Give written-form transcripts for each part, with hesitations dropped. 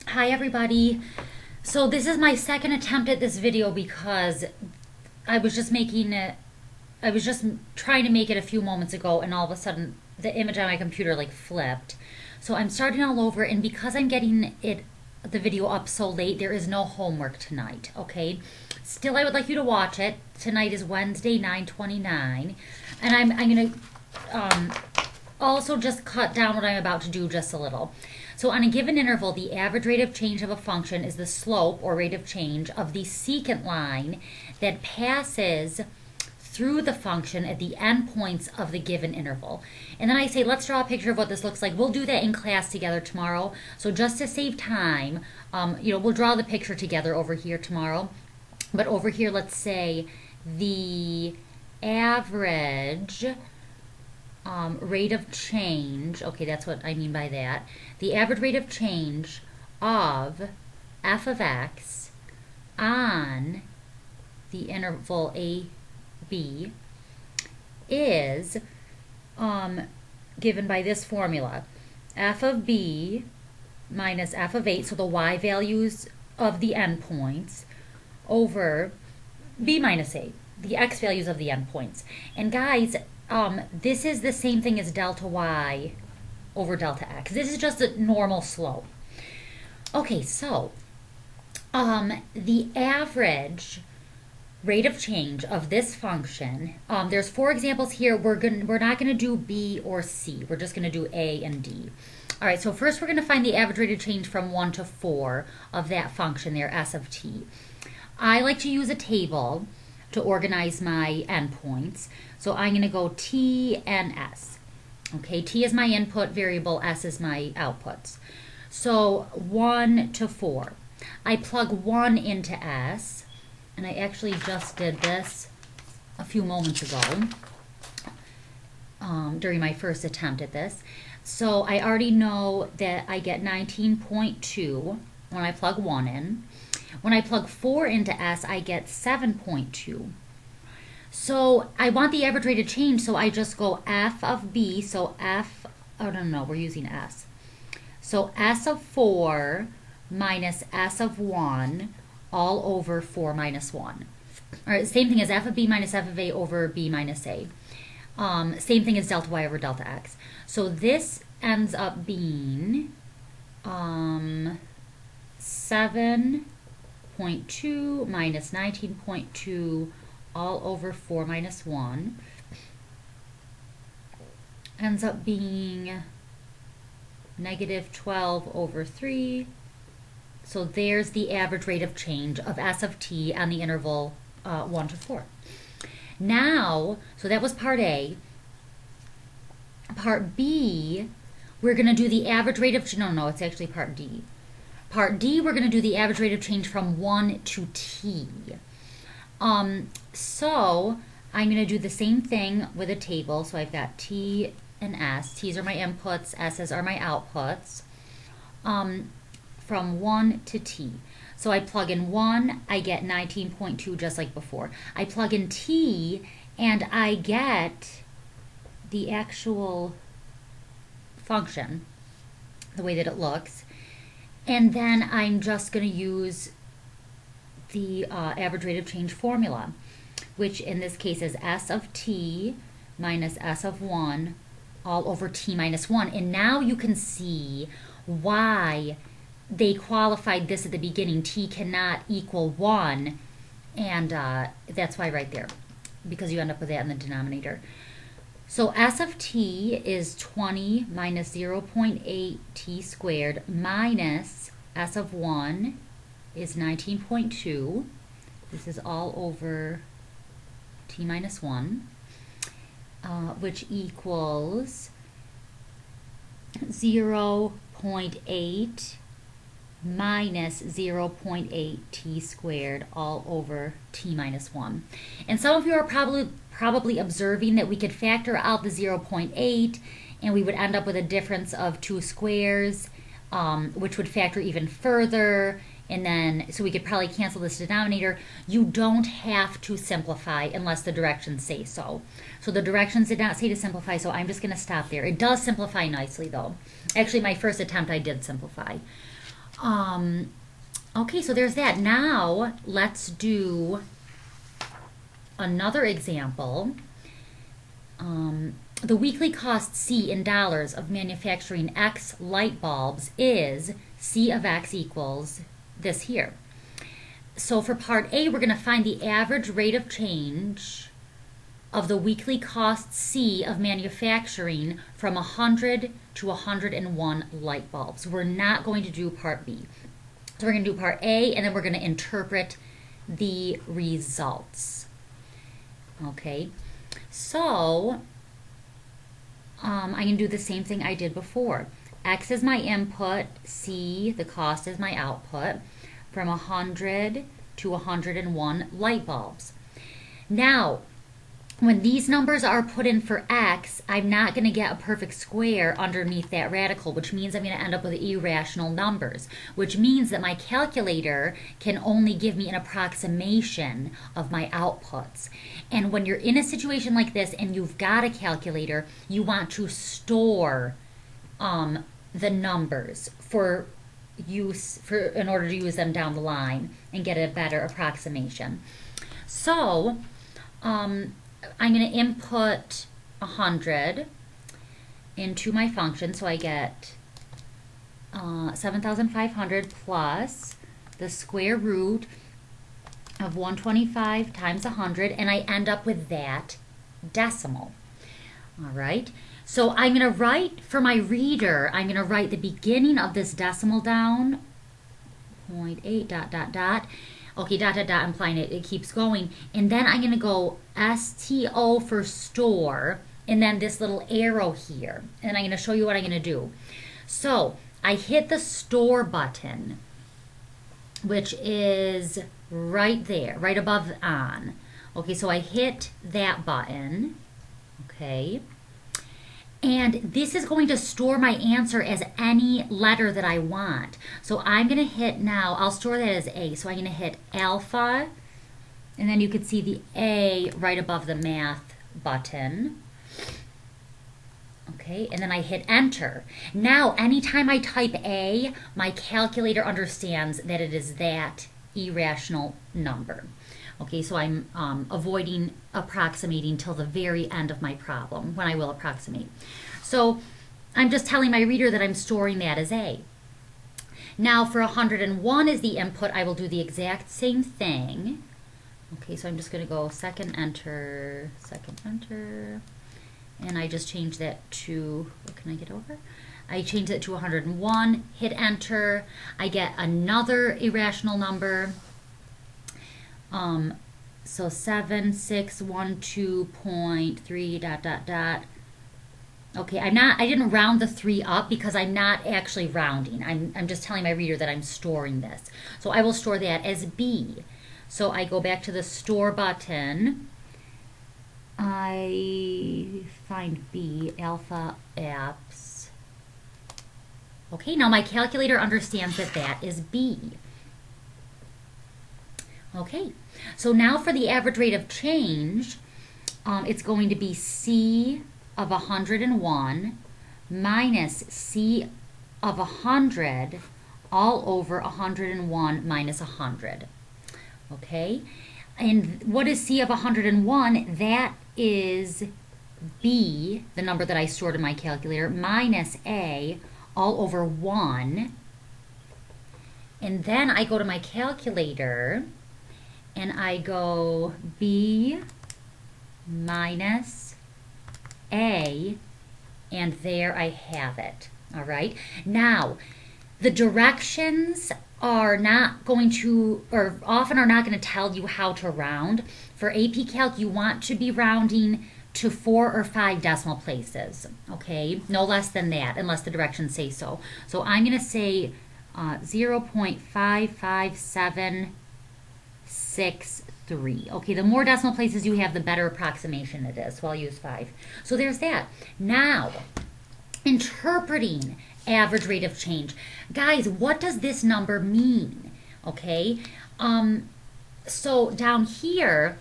Hi everybody. So this is my second attempt at this video because I was just making it, I was just trying to make it a few moments ago and all of a sudden the image on my computer like flipped. So I'm starting all over, and because I'm getting the video up so late, there is no homework tonight, okay? Still, I would like you to watch it. Tonight is Wednesday, 9/29, and I'm going to also just cut down what I'm about to do just a little. So on a given interval, the average rate of change of a function is the slope or rate of change of the secant line that passes through the function at the endpoints of the given interval. And then I say, let's draw a picture of what this looks like. We'll do that in class together tomorrow. So just to save time, we'll draw the picture together over here tomorrow. But over here, let's say the average rate of change, okay, that's what I mean by that. The average rate of change of f of x on the interval a, b is given by this formula. F of b minus f of 8, so the y values of the endpoints, over b minus 8, the x values of the endpoints. And guys, this is the same thing as delta y over delta x. This is just a normal slope. Okay, so the average rate of change of this function, there's 4 examples here. We're not going to do b or c. We're just going to do a and d. All right, so first we're going to find the average rate of change from 1 to 4 of that function there, s of t. I like to use a table to organize my endpoints. So I'm going to go t and s. Okay, t is my input variable, s is my outputs. So 1 to 4. I plug 1 into s, and I actually just did this a few moments ago during my first attempt at this. So I already know that I get 19.2 when I plug 1 in. When I plug 4 into s, I get 7.2. So I want the average rate of change, so I just go f of b, so f, oh no, we're using s. So s of 4 minus s of 1 all over 4 minus 1. All right, same thing as f of b minus f of a over b minus a. Same thing as delta y over delta x. So this ends up being 7.2 minus 19.2 all over 4 minus 1 ends up being negative 12 over 3. So there's the average rate of change of s of t on the interval 1 to 4. Now, so that was part A. Part B, we're going to do the average rate of, no, it's actually part D. Part D, we're going to do the average rate of change from 1 to t. So I'm going to do the same thing with a table. So I've got t and s. T's are my inputs, s's are my outputs. From 1 to t. So I plug in 1, I get 19.2 just like before. I plug in t and I get the actual function, the way that it looks. And then I'm just going to use the average rate of change formula, which in this case is s of t minus s of 1 all over t minus 1. And now you can see why they qualified this at the beginning. T cannot equal 1, and that's why right there, because you end up with that in the denominator. So s of t is 20 minus 0.8 t squared minus s of 1 is 19.2. This is all over t minus 1, which equals 0.8 minus 0.8 t squared all over t minus 1. And some of you are probably observing that we could factor out the 0.8 and we would end up with a difference of 2 squares, which would factor even further. And then, so we could probably cancel this denominator. You don't have to simplify unless the directions say so. So the directions did not say to simplify, so I'm just going to stop there. It does simplify nicely, though. Actually, my first attempt, I did simplify. Okay, so there's that. Now let's do another example. The weekly cost C in dollars of manufacturing X light bulbs is C of X equals this here. So for part A, we're going to find the average rate of change of the weekly cost C of manufacturing from 100 to 101 light bulbs. We're not going to do part B. So we're going to do part A, and then we're going to interpret the results. Okay, so I'm going to do the same thing I did before. X is my input, C, the cost, is my output, from 100 to 101 light bulbs. Now, when these numbers are put in for X, I'm not going to get a perfect square underneath that radical, which means I'm going to end up with irrational numbers, which means that my calculator can only give me an approximation of my outputs. And when you're in a situation like this and you've got a calculator, you want to store the numbers for use in order to use them down the line and get a better approximation. So I'm going to input 100 into my function, so I get 7,500 plus the square root of 125 times 100, and I end up with that decimal. All right, so I'm going to write, for my reader, I'm going to write the beginning of this decimal down, 0.8 dot dot dot. Okay, dot dot dot implying it keeps going. And then I'm going to go STO for store, and then this little arrow here. And I'm going to show you what I'm going to do. So I hit the store button, which is right there, right above on. Okay, so I hit that button. Okay. And this is going to store my answer as any letter that I want. So I'm going to hit now, I'll store that as A. So I'm going to hit alpha, and then you can see the A right above the math button. Okay, and then I hit enter. Now, anytime I type A, my calculator understands that it is that irrational number. Okay, so I'm avoiding approximating till the very end of my problem, when I will approximate. So I'm just telling my reader that I'm storing that as A. Now for 101 as the input, I will do the exact same thing. Okay, so I'm just going to go second enter, and I just changed that to, what can I get over? I changed it to 101, hit enter, I get another irrational number. So 7612.3 dot dot dot. Okay, I didn't round the 3 up because I'm not actually rounding. I'm just telling my reader that I'm storing this. So I will store that as B. So I go back to the store button. I find B, alpha apps. Okay, now my calculator understands that that is B. Okay, so now for the average rate of change, it's going to be C of 101 minus C of 100 all over 101 minus 100. Okay, and what is C of 101? That is B, the number that I stored in my calculator, minus A all over 1. And then I go to my calculator and I go B minus A, and there I have it. All right. Now, the directions are not going to, or often are not going to tell you how to round. For AP Calc, you want to be rounding to 4 or 5 decimal places. Okay, no less than that, unless the directions say so. So I'm going to say 0.55763. Okay, the more decimal places you have, the better approximation it is. So I'll use 5. So there's that. Now, interpreting average rate of change. Guys, what does this number mean? Okay, so down here,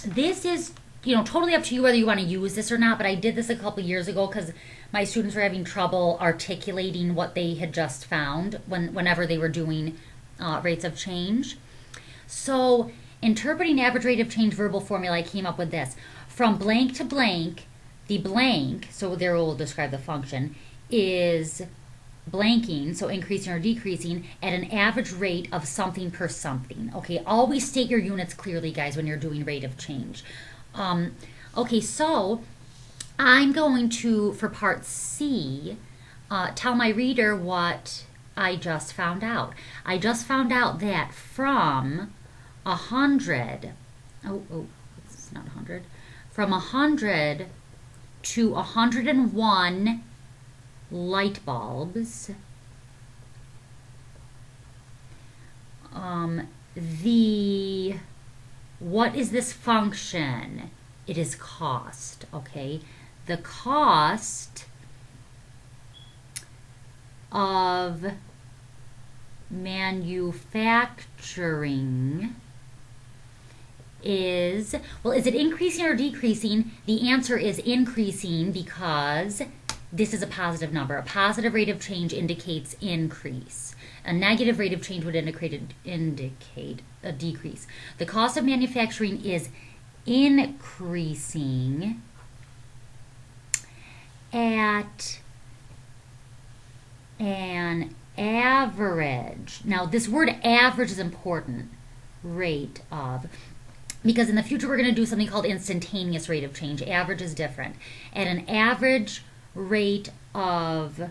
this is, totally up to you whether you want to use this or not, but I did this a couple years ago because my students were having trouble articulating what they had just found whenever they were doing rates of change. So, interpreting average rate of change verbal formula, I came up with this. From blank to blank, the blank, so there will describe the function, is blanking, so increasing or decreasing, at an average rate of something per something. Okay, always state your units clearly, guys, when you're doing rate of change. Okay, so I'm going to, for part C, tell my reader what I just found out. I just found out that from 100, it's not 100, from 100 to 101 light bulbs, what is this function? It is cost, okay? The cost of manufacturing is, well, is it increasing or decreasing? The answer is increasing because this is a positive number. A positive rate of change indicates increase. A negative rate of change would indicate a decrease. The cost of manufacturing is increasing at an average. Now, this word average is important. Rate of. Because in the future, we're going to do something called instantaneous rate of change. Average is different. At an average rate of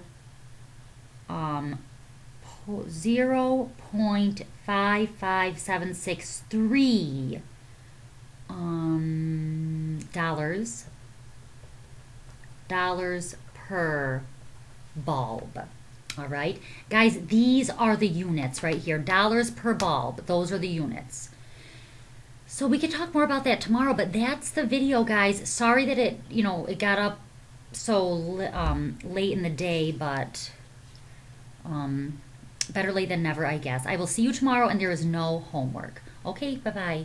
0.55763 dollars per bulb. All right, guys, these are the units right here. Dollars per bulb. Those are the units. So we could talk more about that tomorrow, but that's the video, guys. Sorry that it got up so late in the day, but better late than never, I guess. I will see you tomorrow, and there is no homework. Okay, bye-bye.